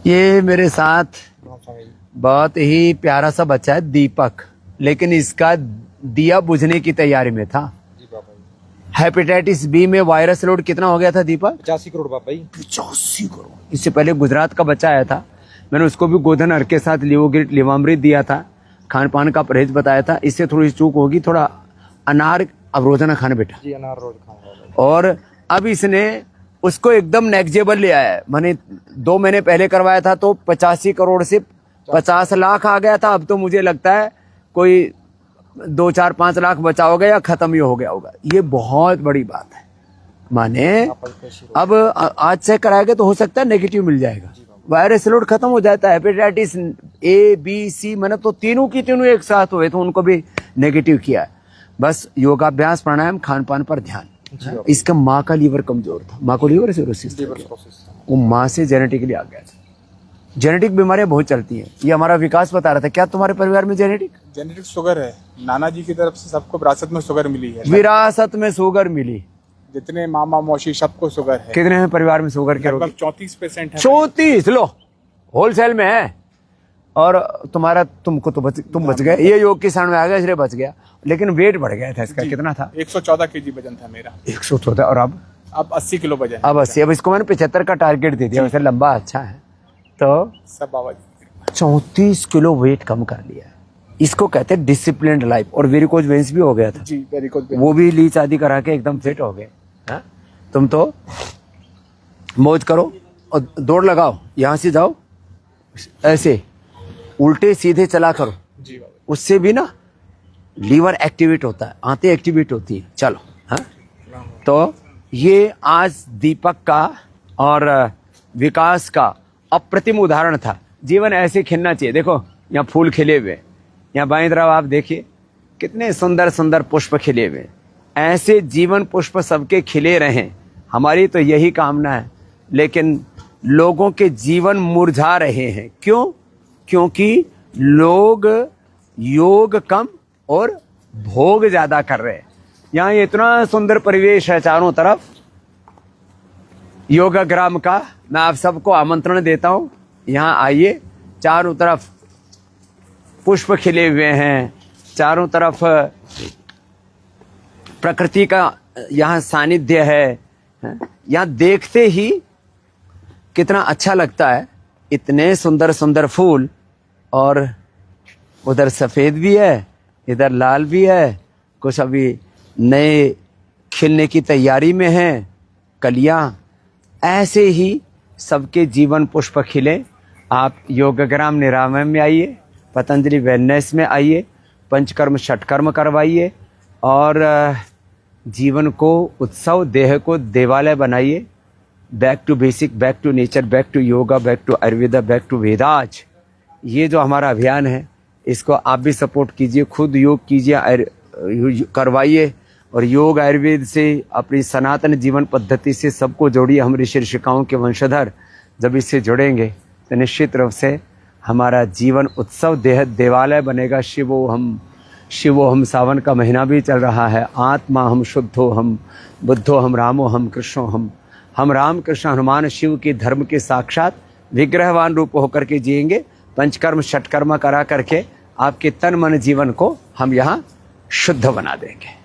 ये मेरे साथ बहुत ही प्यारा सा बच्चा है दीपक, लेकिन इसका दिया बुझने की तैयारी में था। हेपेटाइटिस बी में वायरस लोड कितना हो गया था दीपक? 85 करोड़ बाबा जी। 85 करोड़। इससे पहले गुजरात का बच्चा आया था, मैंने उसको भी गोधन अर्क के साथ लिवोग्रिट लिवामृत दिया था, खान पान का परहेज बताया था। इससे थोड़ी चूक होगी, थोड़ा अनार अब रोजाना खाना बेटा जी, अनार रोज खाऊंगा। और अब इसने उसको एकदम नेक्जेबल ले आया है। मैंने 2 महीने पहले करवाया था तो 85 करोड़ से 50 लाख आ गया था। अब तो मुझे लगता है कोई 2-4-5 लाख बचा होगा या खत्म ही हो गया होगा। ये बहुत बड़ी बात है। माने अब आज चेक कराएगा तो हो सकता है नेगेटिव मिल जाएगा, वायरस लोड खत्म हो जाता है। हेपेटाइटिस ए बी सी मैंने तो तीनों की तीनों एक साथ हुए तो उनको भी नेगेटिव किया है। बस योगाभ्यास, प्राणायाम, खान पान पर ध्यान। इसका माँ का लीवर कमजोर था, माँ को लीवर सिरोसिस, वो माँ से जेनेटिकली आ गया था। जेनेटिक बीमारियां बहुत चलती हैं। ये हमारा विकास बता रहा था। क्या तुम्हारे परिवार में जेनेटिक शुगर है? नाना जी की तरफ से सबको विरासत में शुगर मिली है। विरासत में शुगर मिली? जितने मामा मौसी सबको शुगर है। कितने हैं परिवार में शुगर के रोगी? 34% है। 34 लो, होलसेल में है। और तुम्हारा तुम बच गए। ये योग की साण में आ गया इसलिए बच गया, लेकिन वेट बढ़ गया था इसका। कितना था? 114 केजी वजन था मेरा। 114। और अब 80 किलो वजन। अब 80। अब इसको मैंने 75 का टारगेट दे दिया। वैसे लंबा अच्छा है तो सब बाबा जी 34 किलो वेट कम कर लिया। इसको कहते हैं डिसिप्लिन्ड लाइफ। और वेरिकोज वेन्स भी हो गया था जी, वेरिकोज वेन्स वो भी लीच आदि करा के एकदम फिट हो गए। तुम तो मौज करो और दौड़ लगाओ, यहाँ से जाओ ऐसे उल्टे सीधे चला करो जी बाबा। उससे भी ना लीवर एक्टिवेट होता है, आंतें एक्टिवेट होती है। चलो हाँ, तो ये आज दीपक का और विकास का अप्रतिम उदाहरण था। जीवन ऐसे खिलना चाहिए। देखो यहाँ फूल खिले हुए, यहाँ बाईं तरफ आप देखिए कितने सुंदर सुंदर पुष्प खिले हुए। ऐसे जीवन पुष्प सबके खिले रहें, हमारी तो यही कामना है। लेकिन लोगों के जीवन मुरझा रहे हैं। क्यों? क्योंकि लोग योग कम और भोग ज्यादा कर रहे हैं। यहाँ इतना सुंदर परिवेश है चारों तरफ योगा ग्राम का। मैं आप सबको आमंत्रण देता हूँ, यहाँ आइए। चारों तरफ पुष्प खिले हुए हैं, चारों तरफ प्रकृति का यहाँ सानिध्य है। यहाँ देखते ही कितना अच्छा लगता है। इतने सुंदर सुंदर फूल, और उधर सफेद भी है, इधर लाल भी है, कुछ अभी नए खिलने की तैयारी में हैं कलियां। ऐसे ही सबके जीवन पुष्प खिले। आप योगग्राम निरामयम में आइए, पतंजलि वेलनेस में आइए, पंचकर्म षटकर्म करवाइए और जीवन को उत्सव, देह को देवालय बनाइए। Back to basic, back to nature, back to yoga, back to Ayurveda, back to Vedas. ये जो हमारा अभियान है इसको आप भी सपोर्ट कीजिए, खुद योग कीजिए, करवाइए और योग आयुर्वेद से अपनी सनातन जीवन पद्धति से सबको जोड़िए। हम ऋषि ऋषिकाओं के वंशधर जब इससे जुड़ेंगे तो निश्चित रूप से हमारा जीवन उत्सव, देह देवालय बनेगा। शिवो हम, सावन का महीना भी चल रहा है। आत्मा हम, शुद्धो हम, बुद्धो हम, रामो हम, कृष्णो हम राम कृष्ण हनुमान शिव के धर्म के साक्षात विग्रहवान रूप होकर के जिएंगे। पंचकर्म षटकर्म करा करके आपके तन मन जीवन को हम यहाँ शुद्ध बना देंगे।